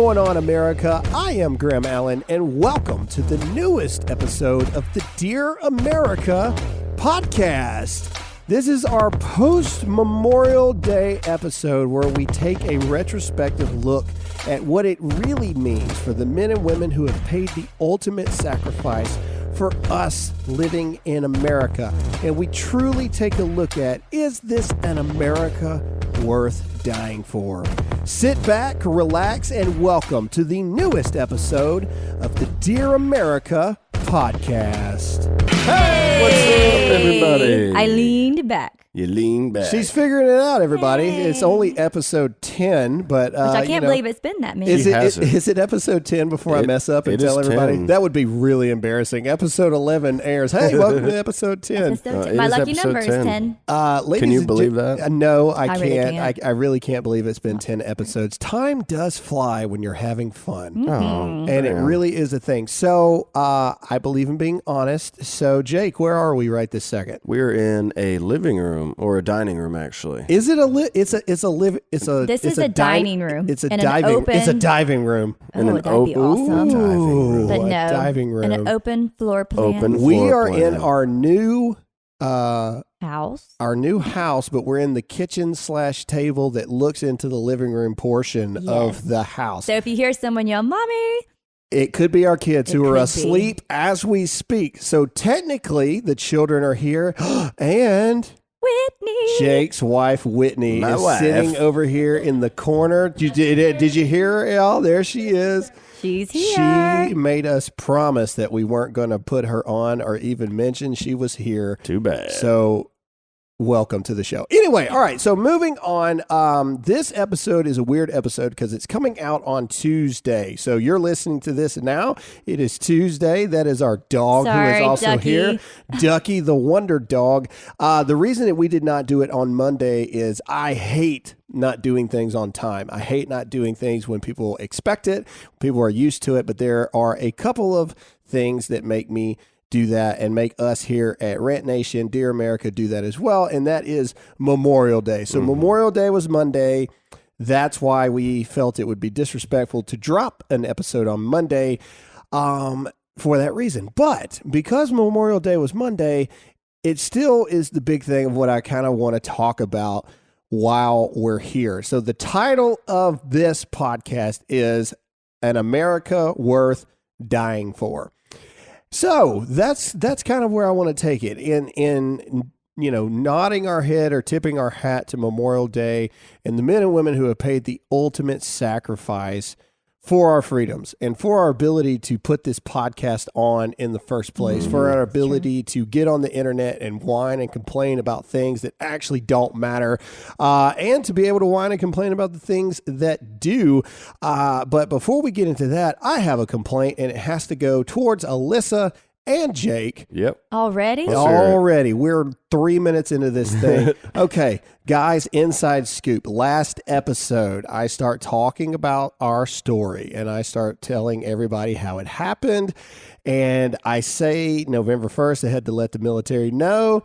going on, America? I am Graham Allen, and welcome to the newest episode of the Dear America podcast. This is our post-Memorial Day episode where we take a retrospective look at what it really means for the men and women who have paid the ultimate sacrifice for us living in America. And we truly take a look at, is this an America worth dying for? Sit back, relax, and welcome to the newest episode of the Dear America podcast. Hey! What's up, everybody? I leaned back. You lean back. She's figuring it out, everybody. Hey. It's only episode 10, but... Which I can't believe it's been that many. Is hasn't. it episode 10 before I mess up and it tell is everybody? 10. That would be really embarrassing. Episode 11 airs. Hey, welcome to episode 10. My it is lucky episode number 10. is 10. Ladies Can you and believe that? No, I really can't. can't. I really can't believe it's been 10 episodes. Time does fly when you're having fun. Oh, And it really is a thing. So I believe in being honest. So, Jake, where are we right this second? We're in a living room or a dining room, actually. Is it a This is a dining room. It's a in an diving. open- It's a diving room. Oh, that'd be awesome. Ooh, But a no, diving room. in an open floor plan Open. We floor are in plan. our new house. house, but we're in the kitchen / table that looks into the living room portion Yes. of the house. So if you hear someone yell, "Mommy," It could be our kids It who are could be. asleep as we speak. So technically, the children are here, and Whitney. Jake's wife Whitney My is wife. sitting over here in the corner. Did you hear her, y'all? There she is. She's here. She made us promise that we weren't going to put her on or even mention she was here. Too bad. So welcome to the show. Anyway, all right. So moving on, this episode is a weird episode because it's coming out on Tuesday. So you're listening to this now. It is Tuesday. That is our dog who Sorry, is also Ducky. here. Ducky, the wonder dog. The reason that we did not do it on Monday is I hate not doing things on time. I hate not doing things when people expect it. People are used to it, but there are a couple of things that make me do that and make us here at Rant Nation, Dear America, do that as well. And that is Memorial Day. So Memorial Day was Monday. That's why we felt it would be disrespectful to drop an episode on Monday for that reason. But because Memorial Day was Monday, it still is the big thing of what I kind of want to talk about while we're here. So the title of this podcast is An America Worth Dying For. So that's kind of where I want to take it in nodding our head or tipping our hat to Memorial Day and the men and women who have paid the ultimate sacrifice for our freedoms and for our ability to put this podcast on in the first place, for our ability to get on the internet and whine and complain about things that actually don't matter, and to be able to whine and complain about the things that do. But before we get into that, I have a complaint, and it has to go towards Alyssa and Jake. Yep. Already? Let's hear it. Already. We're 3 minutes into this thing. Okay, guys, inside scoop. Last episode, I start talking about our story, and I start telling everybody how it happened. And I say November 1st, I had to let the military know.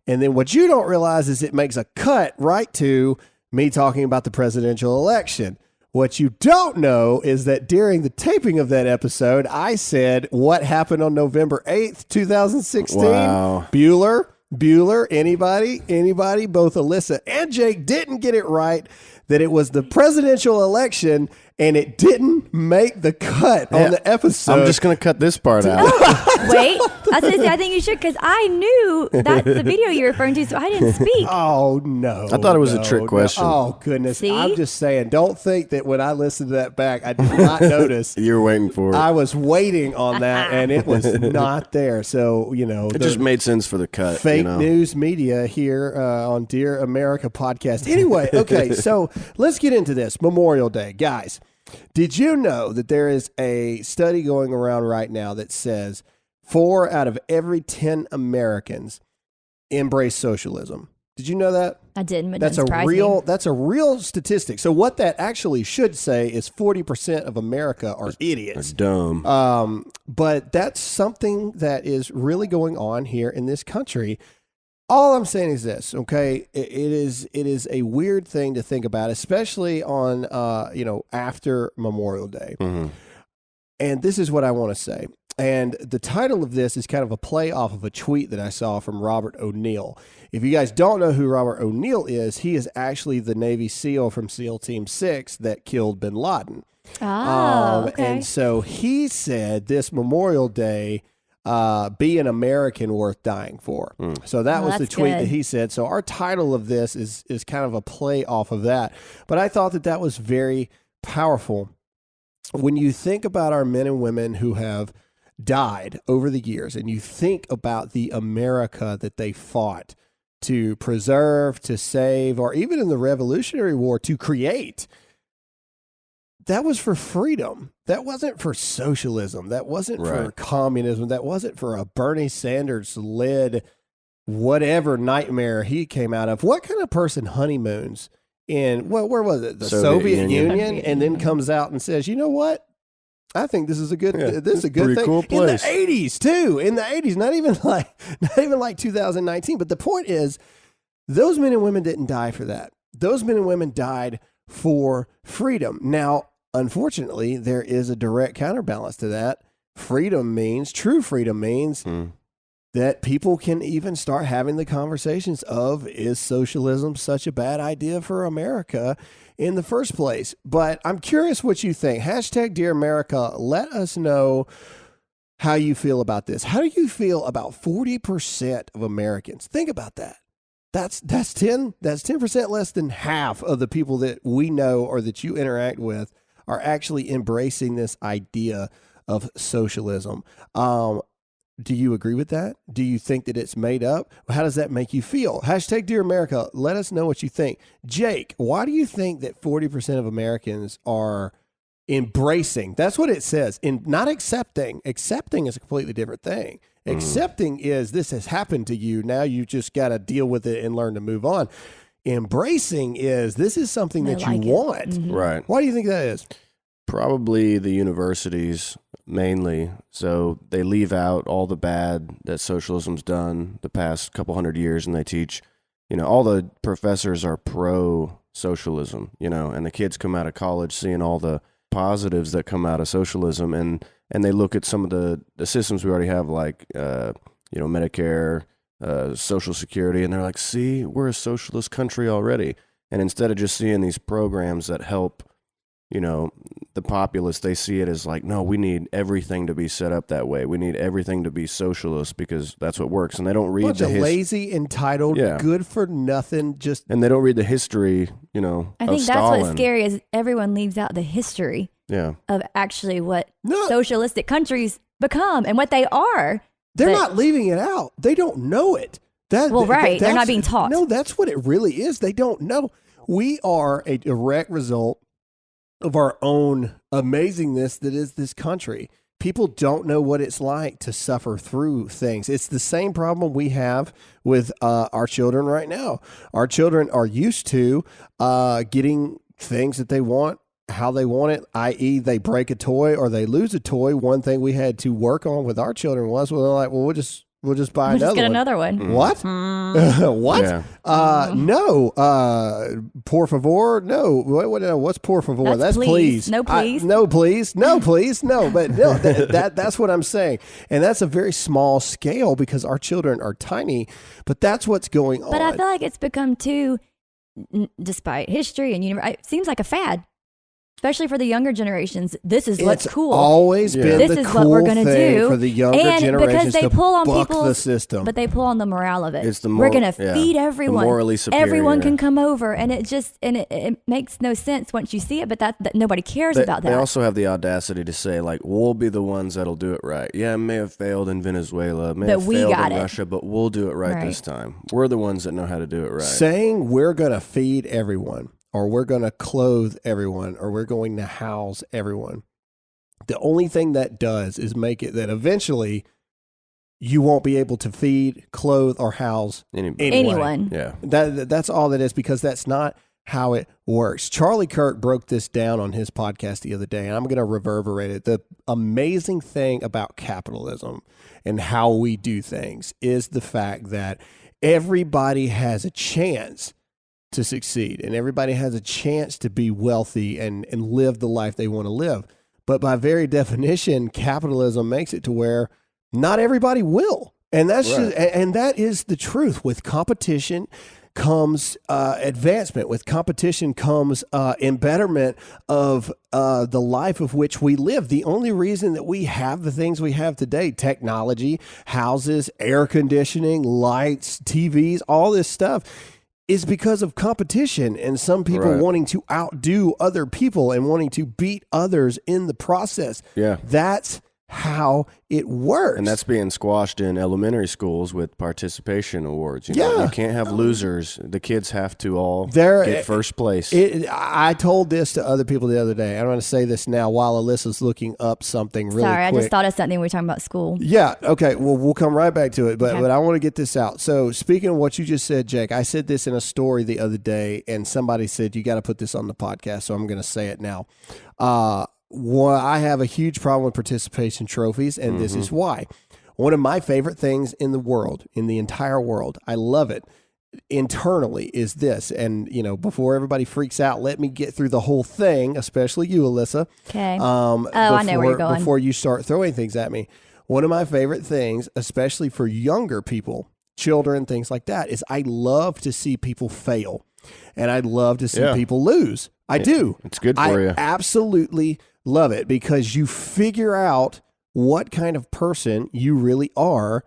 And then what you don't realize is it makes a cut right to me talking about the presidential election. What you don't know is that during the taping of that episode, I said what happened on November 8th, 2016. Wow. Bueller, anybody, both Alyssa and Jake didn't get it right, that it was the presidential election and it didn't make the cut on the episode. I'm just going to cut this part out. Wait, I think you should, because I knew that's the video you're referring to, so I didn't speak. Oh, no. I thought it was a trick question. Oh, goodness. See? I'm just saying, don't think that when I listened to that back, I did not notice. You were waiting for it. I was waiting on that, and it was not there. So, It just made sense for the cut. fake news media here on Dear America podcast. Anyway, okay, so let's get into this. Memorial Day. Guys, did you know that there is a study going around right now that says 4 out of every 10 Americans embrace socialism? Did you know that? I didn't, but That's a real statistic. So what that actually should say is 40% of America are idiots. Dumb. But that's something that is really going on here in this country. All I'm saying is this, okay? It is a weird thing to think about, especially on after Memorial Day. Mm-hmm. And this is what I want to say. And the title of this is kind of a play off of a tweet that I saw from Robert O'Neill. If you guys don't know who Robert O'Neill is, he is actually the Navy SEAL from SEAL Team 6 that killed bin Laden. Okay. And so he said this Memorial Day, be an American worth dying for. So that was the that's tweet good. that he said. So our title of this is kind of a play off of that. But I thought that was very powerful. When you think about our men and women who have died over the years, and you think about the America that they fought to preserve, to save, or even in the Revolutionary War to create, that was for freedom. That wasn't for socialism. That wasn't for communism. That wasn't for a Bernie Sanders led whatever nightmare he came out of. What kind of person honeymoons in, where was it? The Soviet Union, and then comes out and says, you know what? I think this is a good thing. Cool place. In the 80s too. In the 80s, not even like 2019. But the point is, those men and women didn't die for that. Those men and women died for freedom. Now, unfortunately, there is a direct counterbalance to that. True freedom means that people can even start having the conversations of, is socialism such a bad idea for America in the first place? But I'm curious what you think. Hashtag Dear America, let us know how you feel about this. How do you feel about 40% of Americans? Think about that. That's 10% less than half of the people that we know or that you interact with are actually embracing this idea of socialism. Do you agree with that? Do you think that it's made up? How does that make you feel? Hashtag Dear America, let us know what you think. Jake, why do you think that 40% of Americans are embracing? That's what it says. Not accepting. Accepting is a completely different thing. Accepting is, this has happened to you. Now you just got to deal with it and learn to move on. Embracing is, this is something that you want. Mm-hmm. Right. Why do you think that is? Probably the universities mainly. So they leave out all the bad that socialism's done the past couple hundred years, and they teach, all the professors are pro socialism, and the kids come out of college seeing all the positives that come out of socialism, and they look at some of the systems we already have, like Medicare, Social Security, and they're like, see, we're a socialist country already. And instead of just seeing these programs that help the populace, they see it as like, no, we need everything to be set up that way. We need everything to be socialist because that's what works. And they don't read the lazy, entitled, good for nothing. And they don't read the history, I think of that's Stalin. what's scary is everyone leaves out the history of actually what socialistic countries become and what they are. They're not leaving it out. They don't know it. They're not being taught. No, that's what it really is. They don't know. We are a direct result of our own amazingness that is this country. People don't know what it's like to suffer through things. It's the same problem we have with our children right now. Our children are used to getting things that they want, how they want it, i.e. they break a toy or they lose a toy. One thing we had to work on with our children was, they're like, well, we'll just buy We'll just get another one. What? What? Yeah. No. Por favor. No. What's por favor? That's please. No, please. No, please. No, please. No. But no, that's what I'm saying. And that's a very small scale because our children are tiny. But that's what's going on. But I feel like it's become too, despite history and it seems like a fad. Especially for the younger generations, this is what's cool. It's always been this the is cool what we're gonna thing do for the younger generations they to pull on buck people's, the system. But they pull on the morale of it. It's the we're going to feed everyone. Morally superior. Everyone can come over, and it makes no sense once you see it. But that nobody cares about that. They also have the audacity to say, like, we'll be the ones that'll do it right. Yeah, it may have failed in Venezuela, may have failed in Russia, but we'll do it right this time. We're the ones that know how to do it right. Saying we're going to feed everyone, or we're going to clothe everyone, or we're going to house everyone. The only thing that does is make it that eventually you won't be able to feed, clothe, or house anyone. Yeah. That's all that is, because that's not how it works. Charlie Kirk broke this down on his podcast the other day, and I'm going to reverberate it. The amazing thing about capitalism and how we do things is the fact that everybody has a chance to succeed, and everybody has a chance to be wealthy and live the life they want to live. But by very definition, capitalism makes it to where not everybody will. And that's Right. and that is the truth. With competition comes advancement. With competition comes embetterment of the life of which we live. The only reason that we have the things we have today, technology, houses, air conditioning, lights, TVs, all this stuff, is because of competition and some people Right. wanting to outdo other people and wanting to beat others in the process. Yeah. That's how it works. And that's being squashed in elementary schools with participation awards. You Yeah. You can't have losers. The kids have to all There- get first place. I told this to other people the other day. I'm going to say this now while Alyssa's looking up something really Sorry, I quick. just thought of something we were talking about school. Yeah. Okay. Well, we'll come right back to it, but Okay. but I want to get this out. So, speaking of what you just said, Jake, I said this in a story the other day, and somebody said you got to put this on the podcast, so I'm going to say it now. I have a huge problem with participation trophies, and this is why. One of my favorite things in the world, in the entire world, I love it internally, is this. And before everybody freaks out, let me get through the whole thing, especially you, Alyssa. Okay. I know where you're going. Before you start throwing things at me, one of my favorite things, especially for younger people, children, things like that, is I love to see people fail, and I'd love to see Yeah. people lose. I do. It's good for you. I absolutely love it because you figure out what kind of person you really are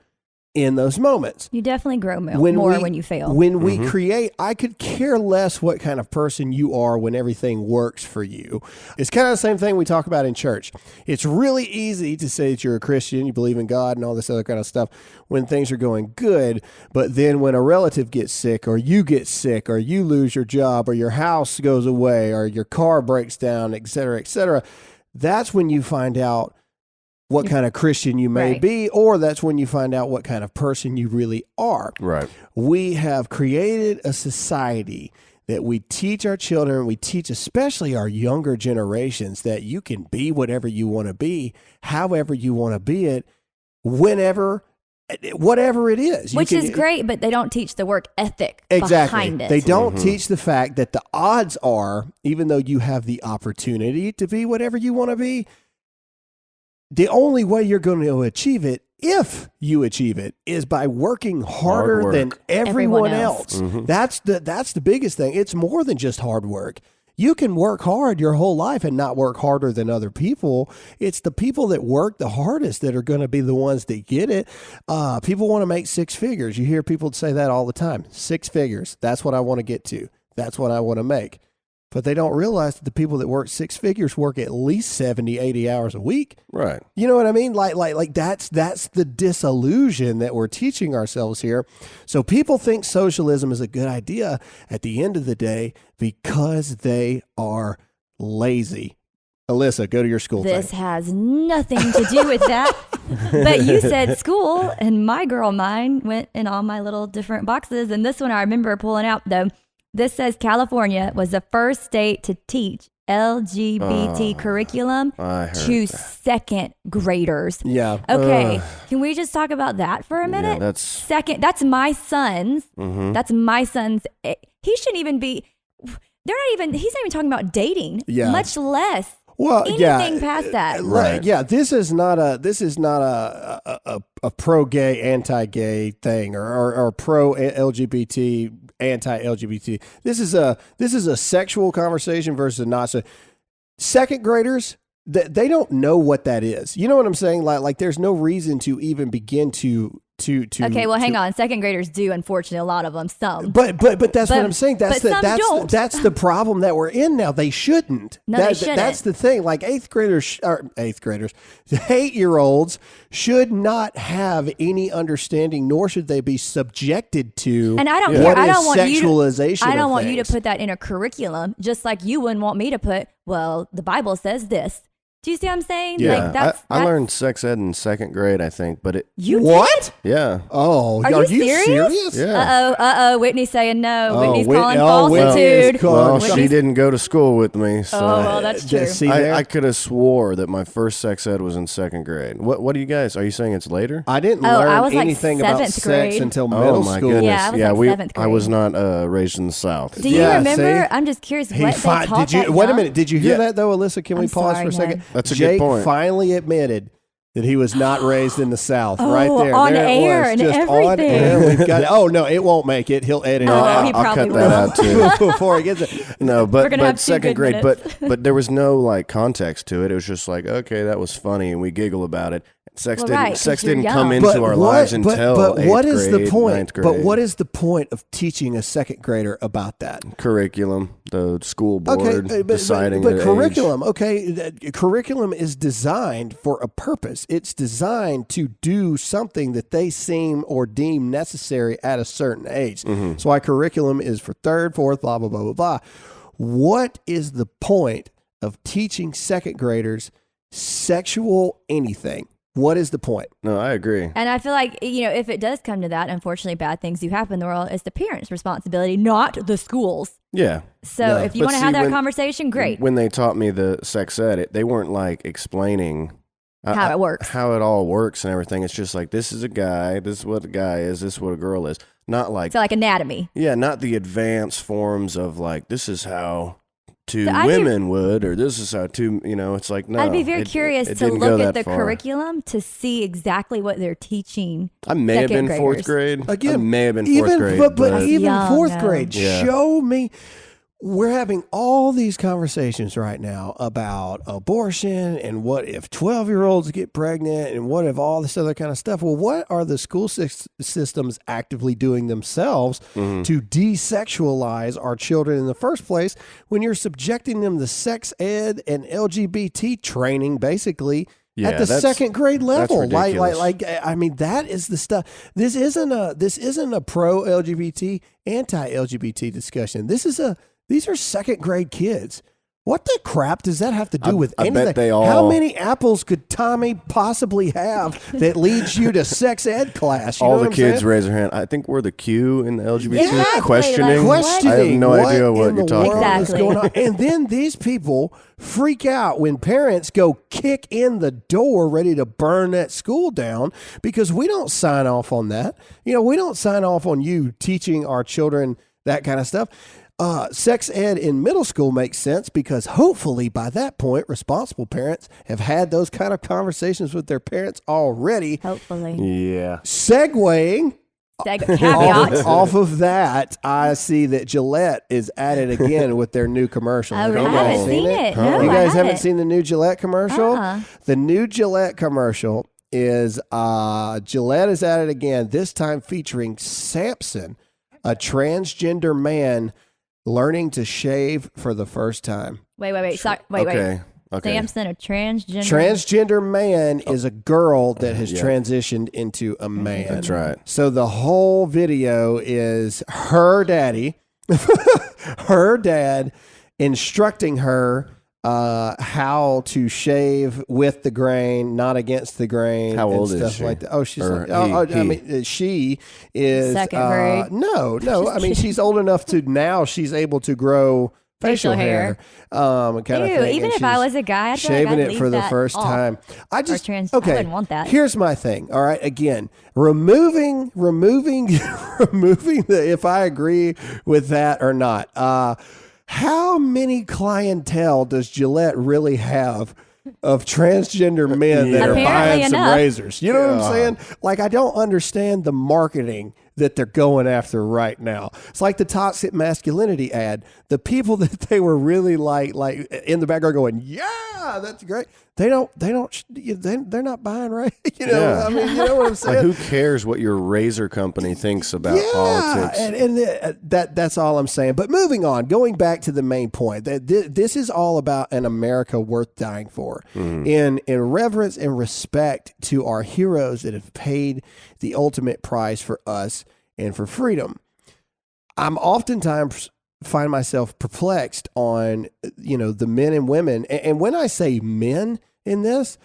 in those moments. You definitely grow more when you fail. When we create, I could care less what kind of person you are when everything works for you. It's kind of the same thing we talk about in church. It's really easy to say that you're a Christian, you believe in God and all this other kind of stuff when things are going good. But then when a relative gets sick, or you get sick, or you lose your job, or your house goes away, or your car breaks down, et cetera, that's when you find out what kind of Christian you may Right. be, or that's when you find out what kind of person you really are. Right. We have created a society that we teach our children, we teach especially our younger generations, that you can be whatever you want to be, however you want to be it, whenever, whatever it is. Which is great, but they don't teach the work ethic Exactly. behind it. They don't teach the fact that the odds are, even though you have the opportunity to be whatever you want to be, the only way you're going to achieve it, if you achieve it, is by working harder work. than everyone Everyone else. else. That's the biggest thing. It's more than just hard work. You can work hard your whole life and not work harder than other people. It's the people that work the hardest that are going to be the ones that get it. People want to make six figures. You hear people say that all the time. 6 figures. That's what I want to get to. That's what I want to make. But they don't realize that the people that work 6 figures work at least 70, 80 hours a week. Right. You know what I mean? Like that's the disillusion that we're teaching ourselves here. So people think socialism is a good idea at the end of the day because they are lazy. Alyssa, go to your school This thing. has nothing to do with that. But you said school, and my girl mind went in all my little different boxes. And this one I remember pulling out, though. This says California was the first state to teach LGBT curriculum I heard to that. second graders. Yeah. Okay, can we just talk about that for a minute? that's- second. That's my son's. That's my son's. He shouldn't even be. They're not even. He's not even talking about dating. Yeah. Much less Well, anything past that. Right. Yeah, this is not a pro gay, anti gay thing, or pro LGBT, anti LGBT. This is a sexual conversation versus a not so. Second graders, they don't know what that is. You know what I'm saying? Like there's no reason to even begin to. Okay, well, hang on. Second graders do, unfortunately, a lot of them. Some. But that's what I'm saying. but some don't. That's the problem that we're in now. They shouldn't. No, they shouldn't. That's the thing. Like 8-year-olds should not have any understanding, nor should they be subjected to. And I don't what care. I is don't want you. sexualization I don't of want you to things. put that in a curriculum, just like you wouldn't want me to put. Well, the Bible says this. Do you see what I'm saying? Yeah, Like, I learned sex ed in second grade, I think, but What? yeah. Oh, Are you serious? Yeah. Uh-oh. Whitney's saying no. Oh, Whitney's Whit- calling oh, falsitude. Whitney's Well, Whitney's- she didn't go to school with me, so Oh, well, that's true. See there? I could have swore that my first sex ed was in second grade. What do you guys? Are you saying it's later? I didn't I learn was like anything about 7th sex grade. until Oh middle my school. goodness! Yeah, I was like 7th I was grade. not raised in the South. Do you Yeah, remember? see? I'm just curious He what fi- they taught did you that wait a young? minute? Did you hear Yeah. that though, Alyssa? Can we I'm pause sorry, for a second? no. That's a Jake good point. finally admitted that he was not raised in the South. Oh, right there, on there air it was, and just on everything. air. We've got. Oh no, it won't make it. He'll edit it Oh, out he I'll probably cut will. that out too. before he gets it. No, We're gonna have but 2 second good grade, minutes. but there was no like context to it. It was just like, okay, that was funny, and we giggle about it. Sex Well, didn't right, 'cause sex you're didn't come young. into our lives until but what 8th is grade, the point? 9th grade. But what is the point of teaching a second grader about that? Curriculum, the school board deciding but their curriculum. Okay, curriculum is designed for a purpose. It's designed to do something that they seem or deem necessary at a certain age. Mm-hmm. That's why curriculum is for 3rd, 4th, blah blah blah blah blah. What is the point of teaching second graders sexual anything? What is the point? No, I agree. And I feel like, if it does come to that, unfortunately, bad things do happen in the world. It's the parents' responsibility, not the schools. Yeah. So No. if you But want to see, have that when- conversation, great. When they taught me the sex ed, they weren't like explaining How it works. how it all works and everything. It's just like, this is a guy, this is what a guy is, this is what a girl is. Not like, So like anatomy. yeah, not the advanced forms of like, this is how two So I'd be- women would, or this is how two, it's like, no. I'd be very it- curious it to didn't go look at that the far. curriculum to see exactly what they're teaching. I may have second been 4th graders. grade. Again, I may have been 4th even, grade. but even Young, 4th yeah. grade, Yeah. show me. We're having all these conversations right now about abortion and what if 12-year-olds get pregnant and what if all this other kind of stuff. Well, what are the school systems actively doing themselves to desexualize our children in the first place when you're subjecting them to sex ed and LGBT training basically Yeah, at the that's- second grade level? ridiculous. I mean, that is the stuff. This isn't a pro LGBT, anti LGBT discussion. These are second grade kids. What the crap does that have to do with I anything? bet they all- How many apples could Tommy possibly have that leads you to sex ed class? You know all the what I'm kids saying? raise their hand. I think we're the Q in the LGBT Exactly, questioning. like, Questioning. I have no idea what in you're the talking world about. is Exactly. going on. And then these people freak out when parents go kick in the door ready to burn that school down because we don't sign off on that. We don't sign off on you teaching our children that kind of stuff. Sex ed in middle school makes sense because hopefully by that point, responsible parents have had those kind of conversations with their parents already. Hopefully. Yeah. Segueing Caveat. off of that, I see that Gillette is at it again with their new commercial. I Have you haven't guys seen it. No, you I guys haven't haven't. seen the new Gillette commercial? Uh-uh. The new Gillette commercial is Gillette is at it again, this time featuring Samson, a transgender man learning to shave for the first time. Wait. Sorry. Wait. Okay. Samson, a transgender. Transgender man is a girl that has Yeah. transitioned into a man. That's right. So the whole video is her daddy, her dad instructing her how to shave with the grain, not against the grain. How and old is stuff she? like that. Oh, she's Or like, he? I mean, she is Second grade. No. I mean, she's old enough to now. She's able to grow facial hair, kind of Ew, thing. even and if I she's was a guy, I'd feel like shaving I'd it leave for the that first off. time. I just I okay. wouldn't want that. Here's my thing. All right, again, removing the if I agree with that or not. How many clientele does Gillette really have of transgender men that are Apparently buying some enough. razors? You know what I'm saying? Like, I don't understand the marketing that they're going after right now. It's like the toxic masculinity ad. The people that they were really like in the background going, yeah, that's great. They're not buying right. Yeah. I mean, you know what I'm saying? Like, who cares what your razor company thinks about politics? and that's all I'm saying. But moving on, going back to the main point, that this is all about an America worth dying for, in reverence and respect to our heroes that have paid the ultimate price for us and for freedom. I'm oftentimes find myself perplexed on the men and women, and when I say men, in this.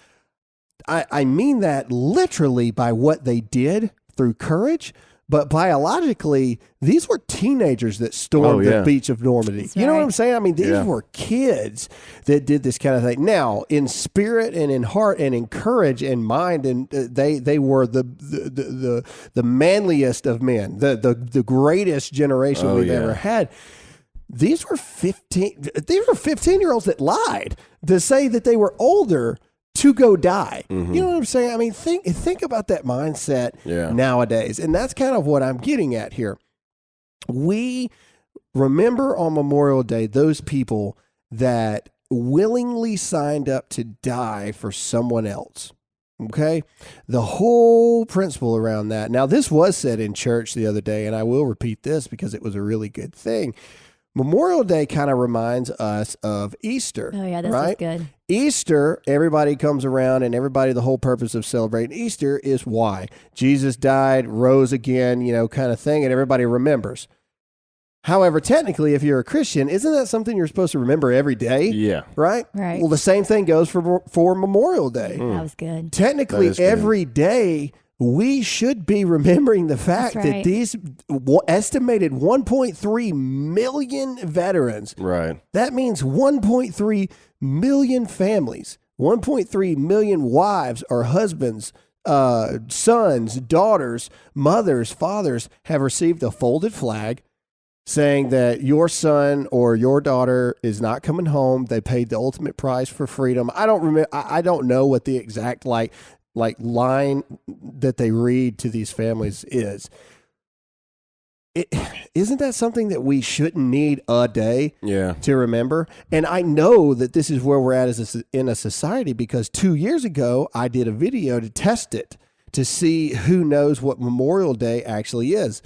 I mean that literally by what they did through courage, but biologically, these were teenagers that stormed the beach of Normandy. That's you know right. what I'm saying? I mean, these were kids that did this kind of thing. Now, in spirit and in heart and in courage and mind, and they were the manliest of men, the greatest generation we've ever had. These were 15-year-olds that lied to say that they were older to go die. You know what I'm saying? I mean, think about that mindset nowadays. And that's kind of what I'm getting at here. We remember on Memorial Day those people that willingly signed up to die for someone else. Okay? The whole principle around that. Now, this was said in church the other day, and I will repeat this because it was a really good thing. Memorial Day kind of reminds us of Easter. Oh, yeah, this right? is good. Easter, everybody comes around, and the whole purpose of celebrating Easter is why? Jesus died, rose again, kind of thing, and everybody remembers. However, technically, if you're a Christian, isn't that something you're supposed to remember every day? Yeah. Right? Right. Well, the same thing goes for Memorial Day. That was good. Technically, That is good. every day, we should be remembering the fact That's that right. these estimated 1.3 million veterans, Right. that means 1.3 million families, 1.3 million wives or husbands, sons, daughters, mothers, fathers have received a folded flag saying that your son or your daughter is not coming home. They paid the ultimate price for freedom. I don't remember. I don't know what the exact like line that they read to these families is. Isn't that something that we shouldn't need a day to remember? And I know that this is where we're at in a society because 2 years ago, I did a video to test it to see who knows what Memorial Day actually is.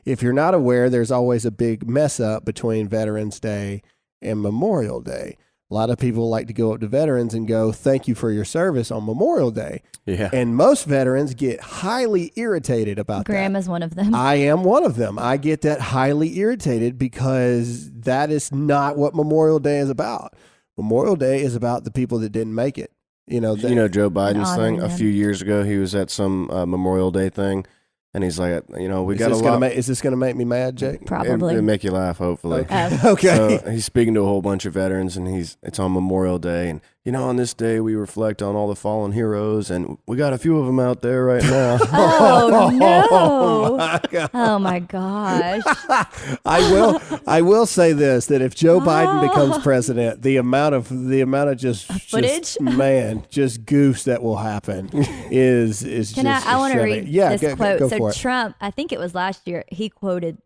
If you're not aware, there's always a big mess up between Veterans Day and Memorial Day. A lot of people like to go up to veterans and go, thank you for your service on Memorial Day. Yeah. And most veterans get highly irritated about that. Graham is one of them. I am one of them. I get that highly irritated because that is not what Memorial Day is about. Memorial Day is about the people that didn't make it. Joe Biden's honoring thing a them. few years ago, he was at some Memorial Day thing, and he's like, we got a lot. Is this going to make me mad, Jake? Probably. It'll make you laugh, hopefully. Okay. So he's speaking to a whole bunch of veterans, and it's on Memorial Day, and on this day we reflect on all the fallen heroes, and we got a few of them out there right now. Oh no! Oh, my God. Oh my gosh! I will say this, that if Joe Biden becomes president, the amount of just footage, just goofs that will happen is Can just I want to stunning. read Yeah, this go quote. for So it. Trump, I think it was last year, he quoted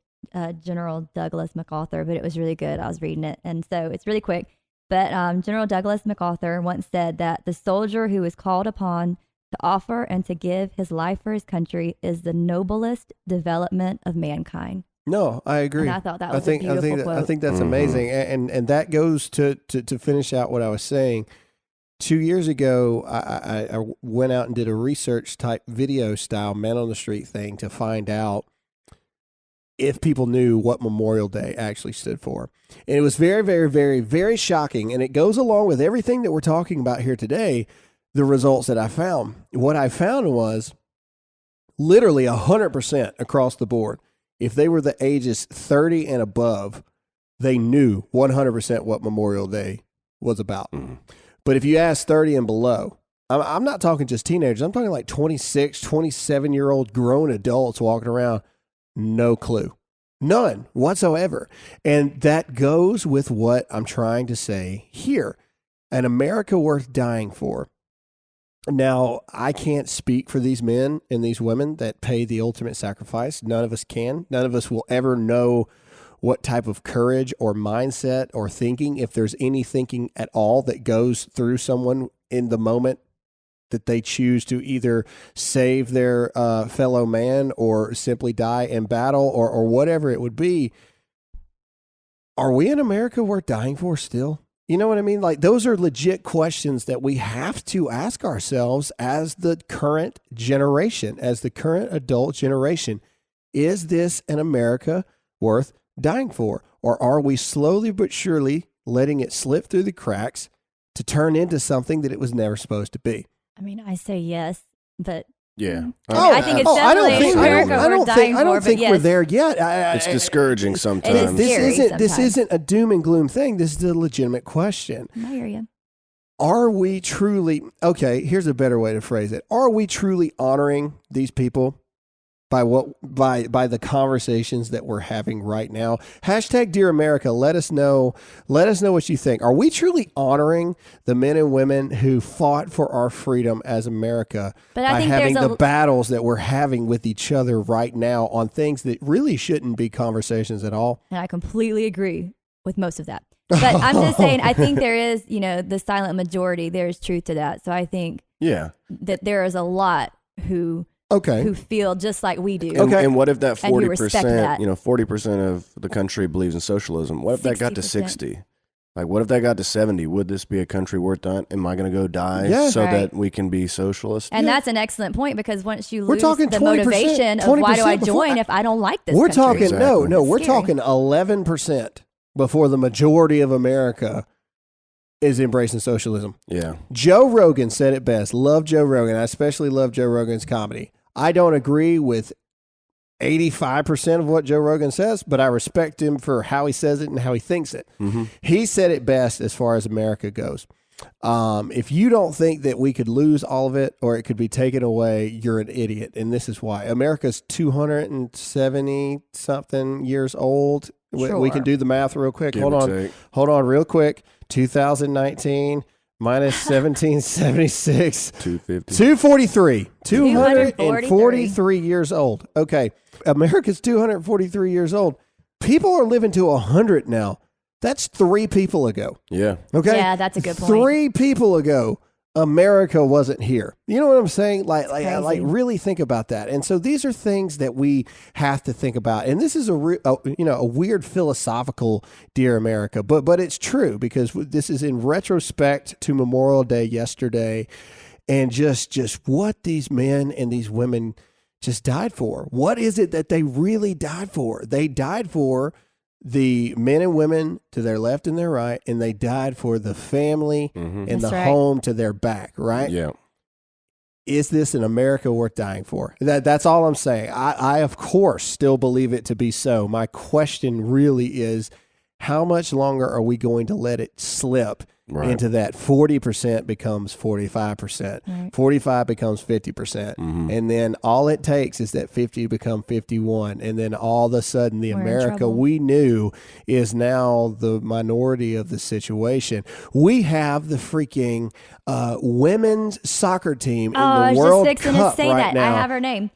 General Douglas MacArthur, but it was really good. I was reading it, and so it's really quick. But General Douglas MacArthur once said that the soldier who is called upon to offer and to give his life for his country is the noblest development of mankind. No, I agree. And I thought that was a beautiful quote. I think that's amazing, and that goes to finish out what I was saying. 2 years ago, I went out and did a research type video style man on the street thing to find out if people knew what Memorial Day actually stood for. And it was very, very, very, very shocking. And it goes along with everything that we're talking about here today, the results that I found. What I found was literally 100% across the board. If they were the ages 30 and above, they knew 100% what Memorial Day was about. But if you ask 30 and below, I'm not talking just teenagers. I'm talking like 26, 27-year-old grown adults walking around. No clue. None whatsoever. And that goes with what I'm trying to say here. An America worth dying for. Now, I can't speak for these men and these women that pay the ultimate sacrifice. None of us can. None of us will ever know what type of courage or mindset or thinking, if there's any thinking at all that goes through someone in the moment that they choose to either save their fellow man or simply die in battle or whatever it would be. Are we in America worth dying for still? You know what I mean? Like, those are legit questions that we have to ask ourselves as the current generation, as the current adult generation. Is this an America worth dying for? Or are we slowly but surely letting it slip through the cracks to turn into something that it was never supposed to be. I mean, I say yes, but Yeah. I think it's definitely America we're dying I don't for, think but we're yes. there yet. It's discouraging sometimes. scary This sometimes. isn't a doom and gloom thing. This is a legitimate question. I hear you. Are we truly, okay, here's a better way to phrase it. Are we truly honoring these people by the conversations that we're having right now? Hashtag Dear America, let us know what you think. Are we truly honoring the men and women who fought for our freedom as America But I by think having there's the battles that we're having with each other right now on things that really shouldn't be conversations at all? And I completely agree with most of that. But I'm just saying, I think there is, the silent majority, there's truth to that. So I think that there is a lot who feel just like we do. And what if that And who respect 40%, that. 40% of the country believes in socialism? What if that got to 60%. 60? Like, what if that got to 70? Would this be a country worth dying? Am I going to go die so Right. that we can be socialist? And that's an excellent point, because once you We're lose talking the 20%, motivation of why do I 20% join if I don't like this We're country? talking Exactly. no, we're Scary. talking 11% before the majority of America is embracing socialism. Yeah. Joe Rogan said it best. Love Joe Rogan. I especially love Joe Rogan's comedy. I don't agree with 85% of what Joe Rogan says, but I respect him for how he says it and how he thinks it. Mm-hmm. He said it best as far as America goes. If you don't think that we could lose all of it or it could be taken away, you're an idiot. And this is why. America's 270 something years old. We can do the math real quick. Give Hold or on. take. Hold on real quick. 2019 minus 1776. 250. 243. 243. 243 years old. Okay. America's 243 years old. People are living to 100 now. That's 3 people ago. Yeah. Okay. Yeah, that's a good point. 3 people ago, America wasn't here. You know what I'm saying? Like crazy. really think about that. And so these are things that we have to think about. And this is a weird philosophical Dear America, but it's true, because this is in retrospect to Memorial Day yesterday, and just what these men and these women just died for. What is it that they really died for? They died for the men and women to their left and their right, and they died for the family and That's the right. home to their back, right? Yeah. Is this an America worth dying for? That's all I'm saying. I, of course, still believe it to be so. My question really is, how much longer are we going to let it slip Right. into that 40% becomes 45%, Right. 45 becomes 50%, and then all it takes is that 50 become 51, and then all of a sudden the We're in America trouble. we knew is now the minority of the situation. We have the freaking women's soccer team in I the was World just fixing to Cup say right that. now. I have her name.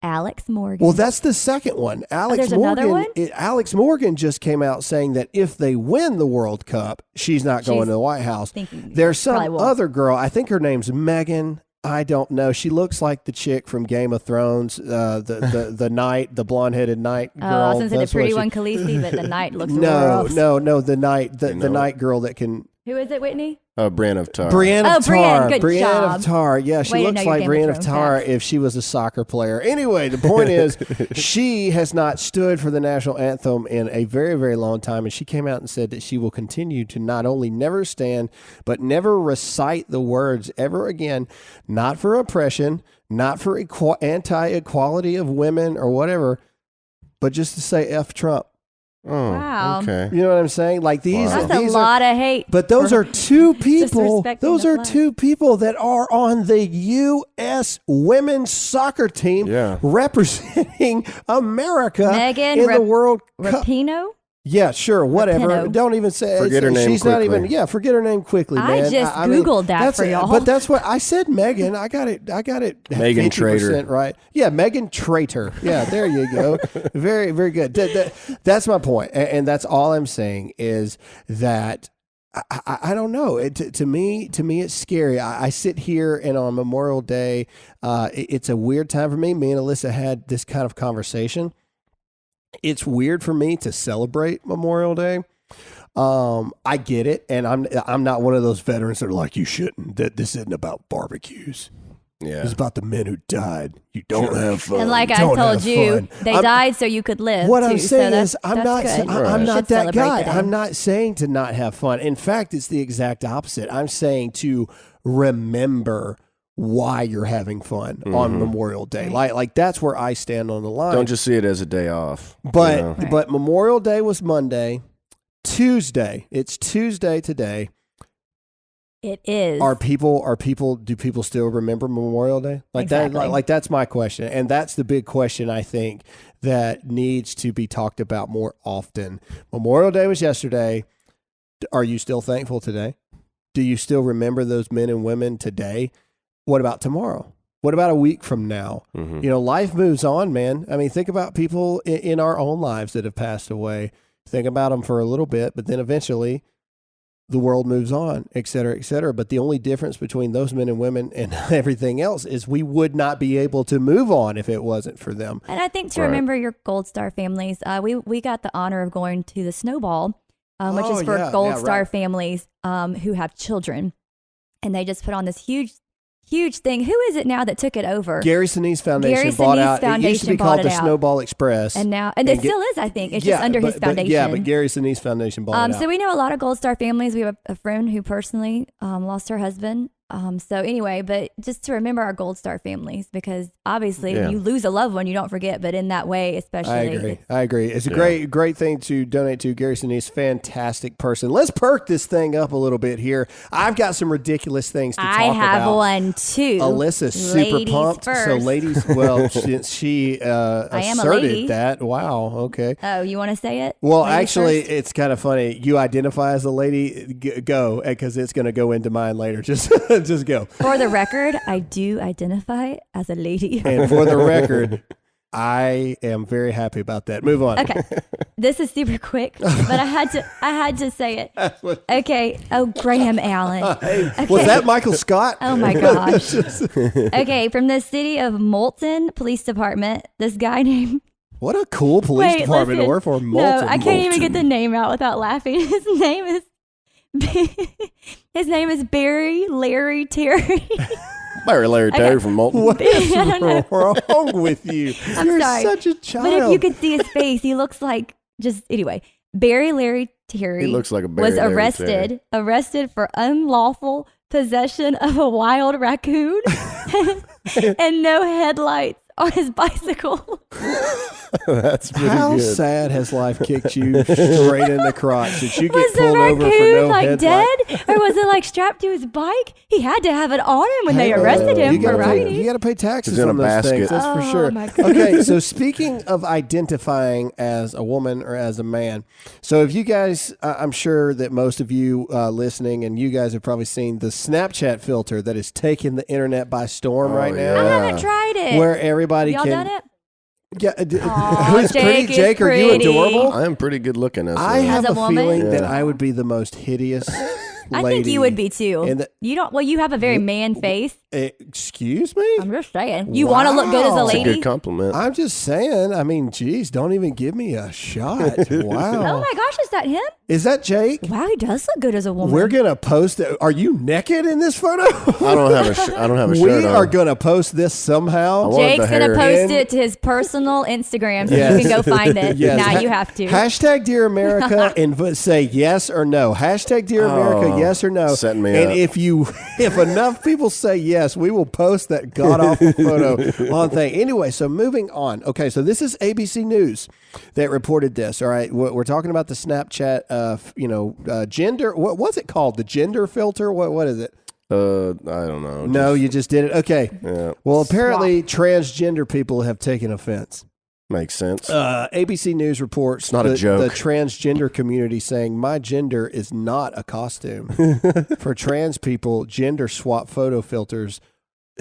Alex Morgan. Well, that's the second one. Alex there's another Morgan. one? Alex Morgan just came out saying that if they win the World Cup, she's not going She's to the White House. thinking There's probably some won't. other girl. I think her name's Megan. I don't know. She looks like the chick from Game of Thrones, the knight, the blonde-headed knight girl. Oh, I was going to say the That's what pretty she- one, Khaleesi, but the knight looks No, gross. no, the knight, the know night girl that can. Who is it, Whitney? Brienne of Tar. Brienne Oh, of Brienne, Tar. good Brienne job. of Tar. Yeah, she Way to looks know your like Game of Brienne of Thrones Tar facts. if she was a soccer player. Anyway, the point is, she has not stood for the national anthem in a very, very long time, and she came out and said that she will continue to not only never stand, but never recite the words ever again, not for oppression, not for anti-equality of women or whatever, but just to say F Trump. Oh, Wow. okay. You know what I'm saying? Like these, Wow. That's these a are, lot of hate. but those for are 2 people. disrespecting Those the are flag. 2 people that are on the U.S. women's soccer team Yeah. representing America Megan in the World Cup. Rapinoe? Yeah, sure, whatever. Rapinoe. Don't even say Forget her name She's not quickly. even. Yeah, forget her name quickly, I man. just mean, Googled that that's for y'all. But that's what I said. Megan, I got it. Megan 50% Trader. right? Yeah, Megan Trader. Yeah, there you go. Very, very good. That's my point, and that's all I'm saying is that. I don't know. To me, it's scary. I sit here and on Memorial Day, it's a weird time for me. Me and Alyssa had this kind of conversation. It's weird for me to celebrate Memorial Day. I get it, and I'm not one of those veterans that are like, you shouldn't. That this isn't about barbecues. Yeah. It's about the men who died. You don't have fun. And like I Don't told have you, fun. they died so you could live. What too, I'm so saying that's- is, I'm that's not. good. I'm You not should that celebrate guy. the day. I'm not saying to not have fun. In fact, it's the exact opposite. I'm saying to remember why you're having fun on Memorial Day. Like that's where I stand on the line. Don't just see it as a day off. But you know? Right. but Memorial Day was Monday. Tuesday. It's Tuesday today. It is. Do people still remember Memorial Day? Like Exactly. that like that's my question. And that's the big question I think that needs to be talked about more often. Memorial Day was yesterday. Are you still thankful today? Do you still remember those men and women today? What about tomorrow? What about a week from now? Mhm. You know, life moves on, man. I mean, think about people in our own lives that have passed away. Think about them for a little bit, but then eventually the world moves on, et cetera, et cetera. But the only difference between those men and women and everything else is we would not be able to move on if it wasn't for them. And I think to Right. remember your Gold Star families, we got the honor of going to the Snowball, which Oh, is for yeah, Gold yeah, Star right. families who have children. And they just put on this huge thing. Who is it now that took it over? Gary Sinise Foundation Gary bought Sinise out. It used to Foundation be bought called it the out. Snowball Express. And now, And it get- still is, I think. It's just under his foundation. But Gary Sinise Foundation bought it out. So we know a lot of Gold Star families. We have a friend who personally lost her husband. So anyway, but just to remember our Gold Star families, because obviously Yeah. you lose a loved one, you don't forget. But in that way, especially, I agree. It's a great thing to donate to. Gary Sinise, fantastic person. Let's perk this thing up a little bit here. I've got some ridiculous things to talk I have about. one too. Alyssa's super Ladies pumped. first. So ladies, well, since she am a asserted lady. that. Wow. Okay. Oh, you want to say it? Well, Ladies actually, first? it's kind of funny. You identify as a lady. Go, because it's going to go into mine later. Just go. For the record, I do identify as a lady. And for the record, I am very happy about that. Move on. Okay, this is super quick, but I had to say it. Okay. Oh, Graham Allen. Was that Michael Scott? Oh my gosh. Okay, from the city of Moulton Police Department, this guy named. What a cool police department to listen. work for. No, I can't even get the name out without laughing. His name is. His name is Barry Larry Terry. Larry Terry from Moulton. What is I don't know. wrong with you? I'm You're sorry. such a child. But if you could see his face, he looks like anyway. Barry Larry Terry He looks like a Barry was Larry arrested for unlawful possession of a wild raccoon and no headlights on his bicycle. That's pretty How good. sad has life kicked you straight in the crotch? Did you get Was the pulled over for raccoon no like headlight? dead, or was it like strapped to his bike? He had to have it on him when they Hey, arrested him you for gotta pay, riding. you got to pay taxes It's in on a those basket. things. That's for Oh, sure. my God. Okay, so speaking of identifying as a woman or as a man, so if you guys, I'm sure that most of you listening, and you guys have probably seen the Snapchat filter that is taking the internet by storm Oh, right yeah. now, I haven't tried it. where everybody Y'all can. done it? Yeah, Aw, who's pretty? Jake is Jake, are you pretty. adorable? I am pretty good looking as I a- have As a a woman? feeling that Yeah. I would be the most hideous I lady. think you would be too. in the- You don't. Well, you have a very man face. Excuse me? I'm just saying. You want to look good as a Wow. That's a lady. good compliment. I'm just saying. I mean, geez, don't even give me a shot. Wow. Oh my gosh, is that him? Is that Jake? Wow, he does look good as a woman. We're gonna post it. Are you naked in this photo? I don't have a We shirt on. are gonna post this somehow. I want Jake's the gonna hair. post And- it to his personal Instagram, so Yes. you can go find it. Yes. Now you have to. Hashtag Dear America and say yes or no. Hashtag Dear America, Oh, yes or no. setting me and up. if enough people say yes, we will post that god awful photo on thing. Anyway, so moving on. Okay, so this is ABC News that reported this. All right, we're talking about the Snapchat, gender. What's it called? The gender filter. What is it? I don't know. No, you just did it. Okay. Yeah, Well, apparently transgender people have taken offense. makes sense. ABC News reports It's not a joke. the transgender community saying my gender is not a costume. For trans people, gender swap photo filters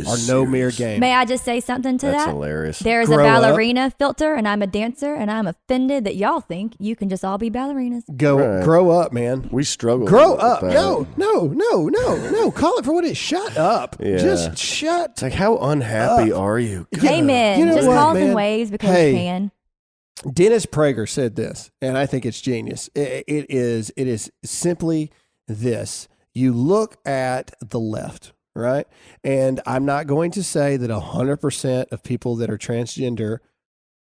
are no mere game. May I just say something to That's that? hilarious. There's Grow a up. ballerina filter, and I'm a dancer, and I'm offended that y'all think you can just all be ballerinas. Right. Grow up, man. We struggle. Grow with up. that. No. Call it for what it is. Shut up. Yeah. Just shut. It's like, how unhappy are you? Amen. You know just what, calls man? and waves because Hey. you can. Dennis Prager said this, and I think it's genius. It is simply this. You look at the left, right? And I'm not going to say that 100% of people that are transgender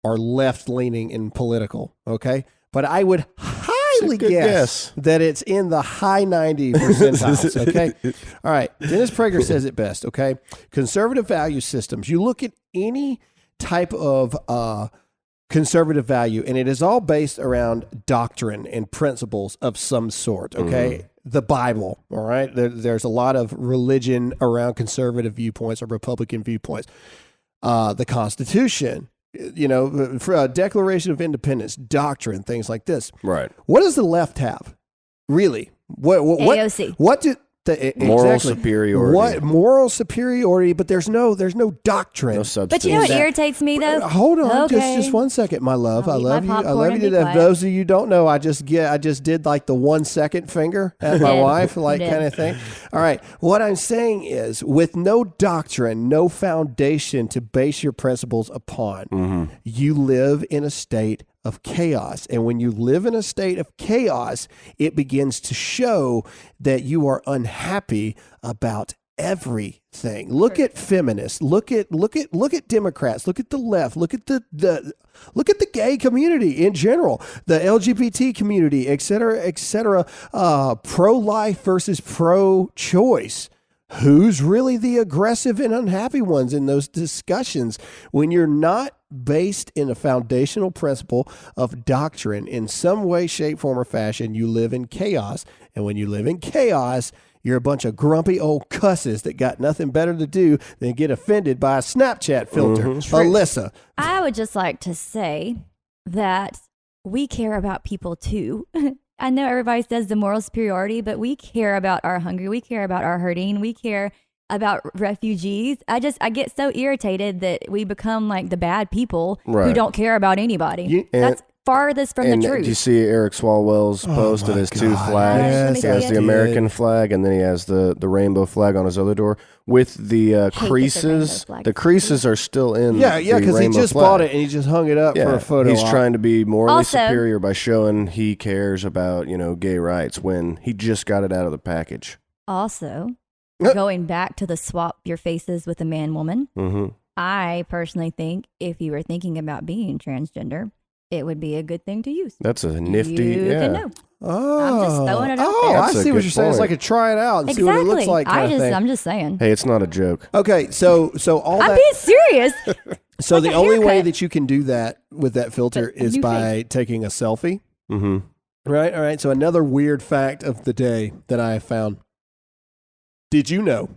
are left-leaning and political, okay? But I would highly guess that it's in the high 90 percentiles, okay? All right, Dennis Prager says it best, okay? Conservative value systems. You look at any type of conservative value, and it is all based around doctrine and principles of some sort, okay? The Bible, all right? There's a lot of religion around conservative viewpoints or Republican viewpoints. The Constitution, Declaration of Independence, doctrine, things like this. Right. What does the left have? Really? What AOC. What do moral superiority? What moral superiority? But there's no doctrine. No substance. But you know what irritates me though? Hold on, Okay. just 1 second, my love. I I'll eat love you. my I popcorn love you and to be death. quiet. Those of you who don't know, I just did like the 1 second finger at my did. wife, like You did. kind of thing. All right. What I'm saying is, with no doctrine, no foundation to base your principles upon, you live in a state of chaos. And when you live in a state of chaos, it begins to show that you are unhappy about everything. Look at feminists, look at Democrats, look at the left, look at the gay community in general, the LGBT community, et cetera, pro-life versus pro-choice. Who's really the aggressive and unhappy ones in those discussions when you're not based in a foundational principle of doctrine in some way, shape, form, or fashion? You live in chaos. And when you live in chaos, you're a bunch of grumpy old cusses that got nothing better to do than get offended by a Snapchat filter. Alyssa. I would just like to say that we care about people too. I know everybody says the moral superiority, but we care about our hungry. We care about our hurting. We care about refugees. I get so irritated that we become like the bad people who don't care about anybody. That's farthest from the truth. Do you see Eric Swalwell's post of his two flags? Yes, He has the American flag, and then he has the rainbow flag on his other door with the creases. The creases are still in. Yeah, because he just bought it and he just hung it up for a photo. He's trying to be morally Also, superior by showing he cares about gay rights when he just got it out of the package. Also, going back to the swap your faces with a man woman, I personally think if you were thinking about being transgender, it would be a good thing to use. That's a nifty. You can know. Oh, I'm just throwing it out oh, there. I That's a see what good you're saying. It's point. like a try it out and Exactly. see what it looks like kind of thing. I'm just saying. Hey, it's not a joke. Okay, so all I'm that. being serious. So like the a only way haircut. that you can do that with that filter But a is new by taking a selfie. Mm-hmm. Right. All right. So another weird fact of the day that I have found. Did you know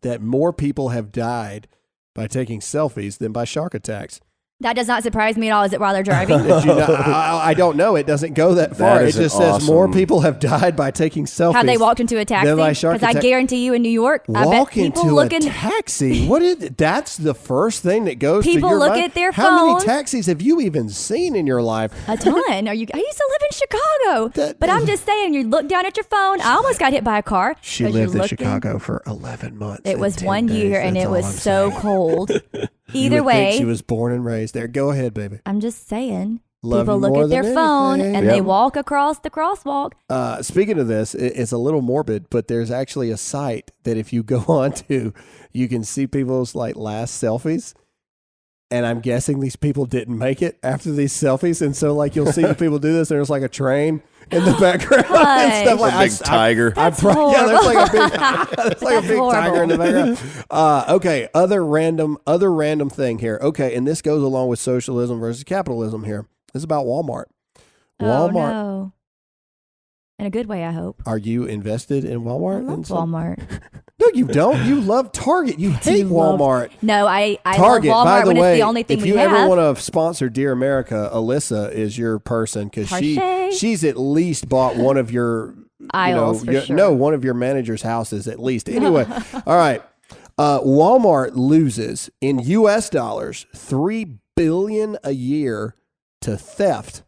that more people have died by taking selfies than by shark attacks? That does not surprise me at all. Is it while they're driving? Did you know? I don't know. It doesn't go that far. It is just an says more awesome- people have died by taking selfies. How they walked into a taxi? Then by shark Because I attack- guarantee you in New York, I bet Walk people into looking. a taxi. What is? That's the first thing that goes to People your look mind. at their How many phones. taxis have you even seen in your life? A ton. I used to live in Chicago, but I'm just saying. You look down at your phone. I almost got hit by a car. She 'cause lived you're in looking. Chicago for 11 months. It and was 10 1 year, days. and That's it all was I'm so saying. cold. You Either would think way, she was born and raised there. Go ahead, baby. I'm just saying. Love People you look more at their than phone anything. and they walk across the crosswalk. Speaking of this, it's a little morbid, but there's actually a site that if you go on to, you can see people's like last selfies. And I'm guessing these people didn't make it after these selfies. And so like you'll see people do this. And there's like a train in the background and stuff like A big tiger. That's yeah, there's like a big, That's there's like a big horrible. tiger in the background. Okay, other random thing here. Okay, and this goes along with socialism versus capitalism here. This is about Walmart. Oh, Walmart. no. In a good way, I hope. Are you invested in Walmart? I love Walmart. No, you don't. You love Target. You hate Walmart. No, I Target, love by Walmart the when way, it's the only thing if we you have. ever want to sponsor Dear America, Alyssa is your person because Parche. she's at least bought one of your Aisles, for sure. No, one of your manager's houses at least. Anyway, all right. Walmart loses in U.S. dollars $3 billion a year to theft.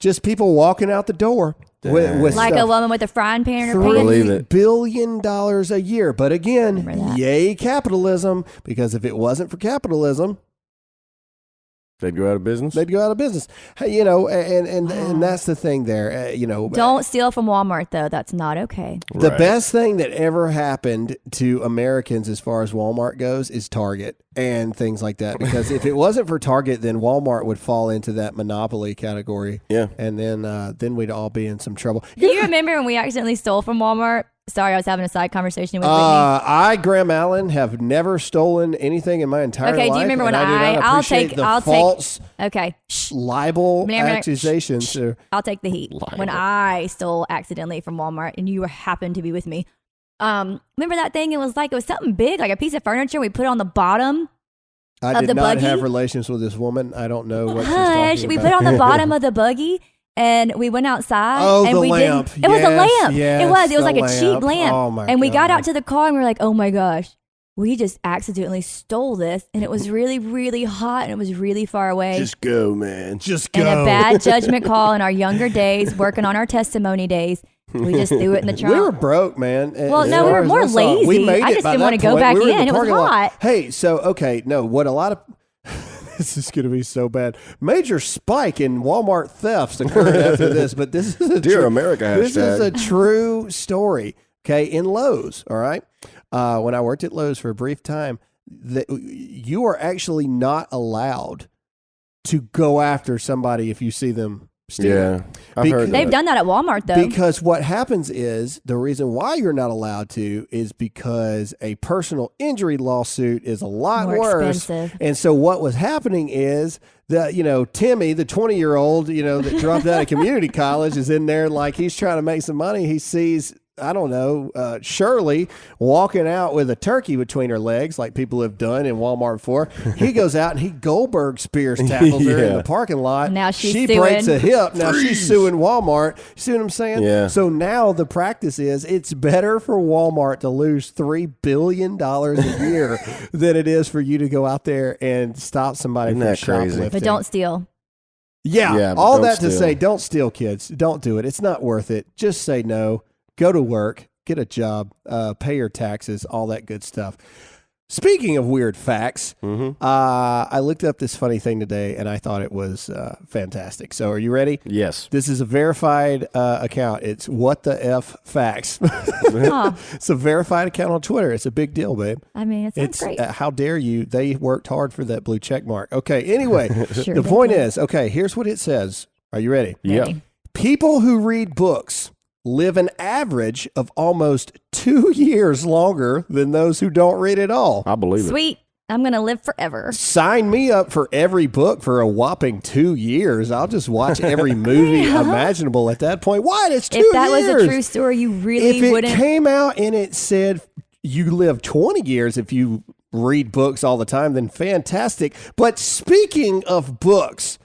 Just people walking out the door with like stuff. a woman with a frying pan in her Believe pants. it. $3 billion a year. But again, Remember that. yay capitalism, because if it wasn't for capitalism, They'd go out of business. They'd go out of business. Hey, and that's the thing there. Don't steal from Walmart, though. That's not okay. The Right. best thing that ever happened to Americans as far as Walmart goes is Target and things like that. Because if it wasn't for Target, then Walmart would fall into that monopoly category. Yeah. And then we'd all be in some trouble. Do you remember when we accidentally stole from Walmart? Sorry, I was having a side conversation with Whitney. Graham Allen, have never stolen anything in my entire life. Okay, do you remember when and I do not I'll appreciate take- the I'll take- false Okay. Shh. libel Never- accusations? I'll take the heat. When I stole accidentally from Walmart and you happened to be with me. Remember that thing? It was something big, like a piece of furniture we put on the bottom. I of did the not buggy? have relations with this woman. I don't know what she's Hush. talking We about. put on the bottom of the buggy and we went outside. Oh, and the we lamp. Didn't, it was a Yes, lamp. yes, It was the like a cheap lamp. lamp. Oh, my and we got God. out to the car and we were like, oh my gosh, we just accidentally stole this. And it was really, really hot and it was really far away. Just go, man. Just go. And a bad judgment call in our younger days, working on our testimony days. We just threw it in the trunk. We were broke, man. Well, as no, we far were as more I saw it. We lazy. made I it just by didn't that wanna go point. back We were in. It was parking lot. hot. Hey, so, okay, no, what a lot of... This is going to be so bad. Major spike in Walmart thefts occurred after this, but this is a Dear America This is hashtag. a true story. Okay, in Lowe's. All right, when I worked at Lowe's for a brief time, you are actually not allowed to go after somebody if you see them stealing. Yeah. I've heard They've that. done that at Walmart, though. Because what happens is the reason why you're not allowed to is because a personal injury lawsuit is a lot More worse. expensive. And so what was happening is that, Timmy, the 20-year-old, that dropped out of community college is in there like he's trying to make some money. He sees, I don't know, Shirley walking out with a turkey between her legs like people have done in Walmart before. He goes out and he Goldberg spears tackles her in Yeah. the parking lot. Now she's she suing. breaks a hip. Now she's suing Walmart. See what I'm saying? Yeah. So now the practice is it's better for Walmart to lose $3 billion a year than it is for you to go out there and stop somebody Isn't from that crazy? shoplifting. But don't steal. Yeah, Yeah, but all don't that to steal. say, don't steal, kids. Don't do it. It's not worth it. Just say no. Go to work. Get a job. Pay your taxes. All that good stuff. Speaking of weird facts, I looked up this funny thing today, and I thought it was fantastic. So, are you ready? Yes. This is a verified account. It's What the F Facts. Oh, It's a verified account on Twitter. It's a big deal, babe. I mean, it sounds It's great. how dare you? They worked hard for that blue check mark. Okay. Anyway, Sure the they point did. is, okay, here's what it says. Are you ready? Yeah. Ready. People who read books live an average of almost 2 years longer than those who don't read at all. I believe it. Sweet. I'm going to live forever. Sign me up for every book for a whopping 2 years. I'll just watch every movie imaginable at that point. What? It's 2 years. If that was a true story, you really If it wouldn't. came out and it said you live 20 years if you read books all the time, then fantastic. But speaking of books,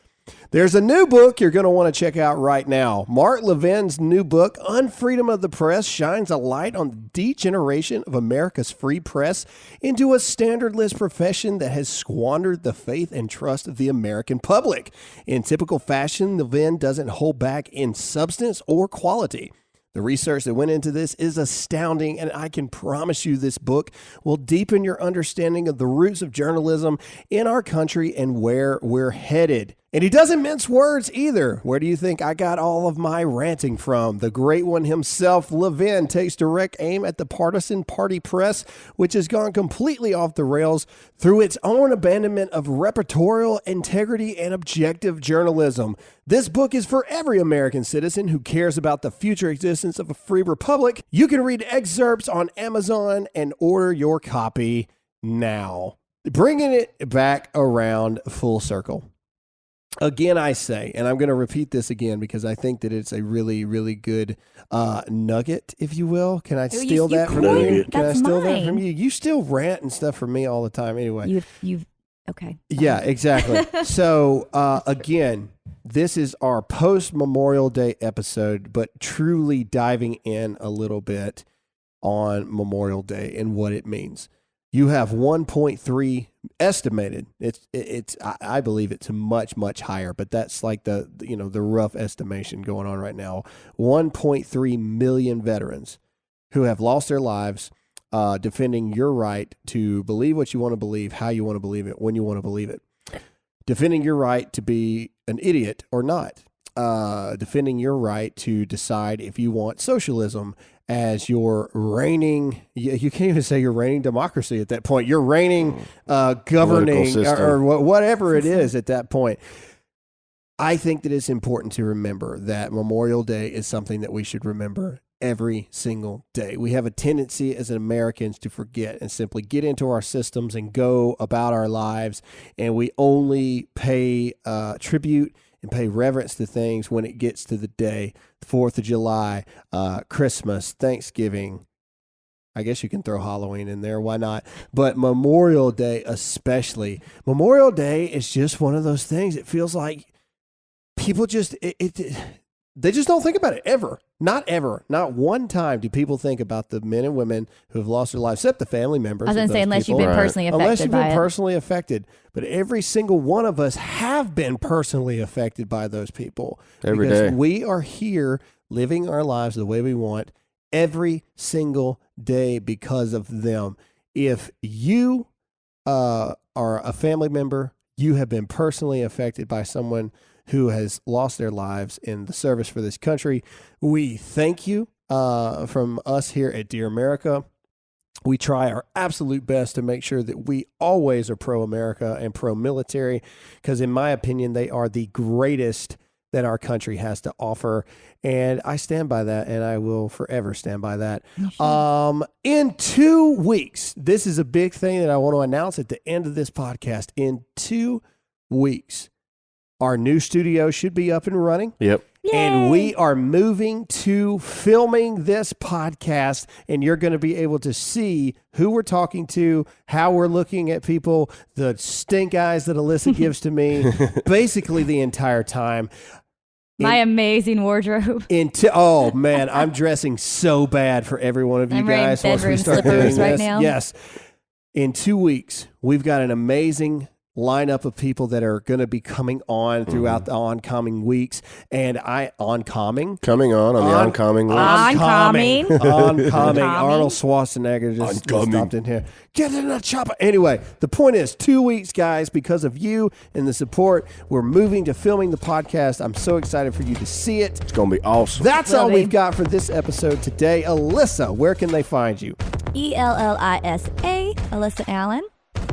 there's a new book you're going to want to check out right now. Mark Levin's new book, Unfreedom of the Press, shines a light on the degeneration of America's free press into a standardless profession that has squandered the faith and trust of the American public. In typical fashion, Levin doesn't hold back in substance or quality. The research that went into this is astounding, and I can promise you this book will deepen your understanding of the roots of journalism in our country and where we're headed. And he doesn't mince words either. Where do you think I got all of my ranting from? The great one himself, Levin, takes direct aim at the partisan party press, which has gone completely off the rails through its own abandonment of reportorial integrity and objective journalism. This book is for every American citizen who cares about the future existence of a free republic. You can read excerpts on Amazon and order your copy now. Bringing it back around full circle. Again, I say, and I'm going to repeat this again because I think that it's a really, really good nugget, if you will. Can I steal that from coined- you? Can I that's steal that from mine. you? You still rant and stuff from me all the time anyway. You've, okay. Yeah, exactly. So, again, this is our post-Memorial Day episode, but truly diving in a little bit on Memorial Day and what it means. You have 1.3 estimated. It's I believe it's much, much higher, but that's like the rough estimation going on right now. 1.3 million veterans who have lost their lives defending your right to believe what you want to believe, how you want to believe it, when you want to believe it. defending your right to be an idiot or not, defending your right to decide if you want socialism as your reigning, you can't even say your reigning democracy at that point, your reigning governing or whatever it is at that point. I think that it's important to remember that Memorial Day is something that we should remember every single day. We have a tendency as Americans to forget and simply get into our systems and go about our lives, and we only pay tribute and pay reverence to things when it gets to the day, 4th of July, Christmas, Thanksgiving. I guess you can throw Halloween in there. Why not? But Memorial Day especially. Memorial Day is just one of those things. It feels like people just, they just don't think about it ever. Not ever. Not one time do people think about the men and women who have lost their lives, except the family members. I was going to say, unless you've been personally affected Unless you've by been it. personally affected. But every single one of us have been personally affected by those people. Every because day. we are here living our lives the way we want every single day because of them. If you are a family member, you have been personally affected by someone who has lost their lives in the service for this country. We thank you from us here at Dear America. We try our absolute best to make sure that we always are pro-America and pro-military, because in my opinion, they are the greatest that our country has to offer. And I stand by that, and I will forever stand by that. In 2 weeks, this is a big thing that I want to announce at the end of this podcast. In 2 weeks, our new studio should be up and running. Yep. Yay. And we are moving to filming this podcast, and you're going to be able to see who we're talking to, how we're looking at people, the stink eyes that Alyssa gives to me, basically the entire time. My amazing wardrobe. Oh man, I'm dressing so bad for every one of you I'm wearing guys once we bedroom start doing slippers right this. now. Yes. In 2 weeks, we've got an amazing lineup of people that are going to be coming on throughout the oncoming weeks, and oncoming the oncoming week. oncoming. Arnold Schwarzenegger just stopped in here. Get in the chopper. Anyway, the point is, 2 weeks, guys, because of you and the support, we're moving to filming the podcast. I'm so excited for you to see it. It's going to be awesome. That's all we've got for this episode today. Alyssa, where can they find you? ELLISA, Alyssa Allen,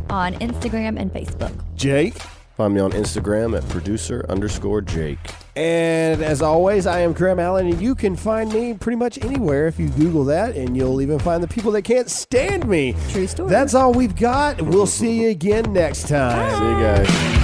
on Instagram and Facebook. Jake? Find me on Instagram at producer_Jake. And as always, I am Graham Allen, and you can find me pretty much anywhere if you Google that, and you'll even find the people that can't stand me. True story. That's all we've got. We'll see you again next time. See you guys.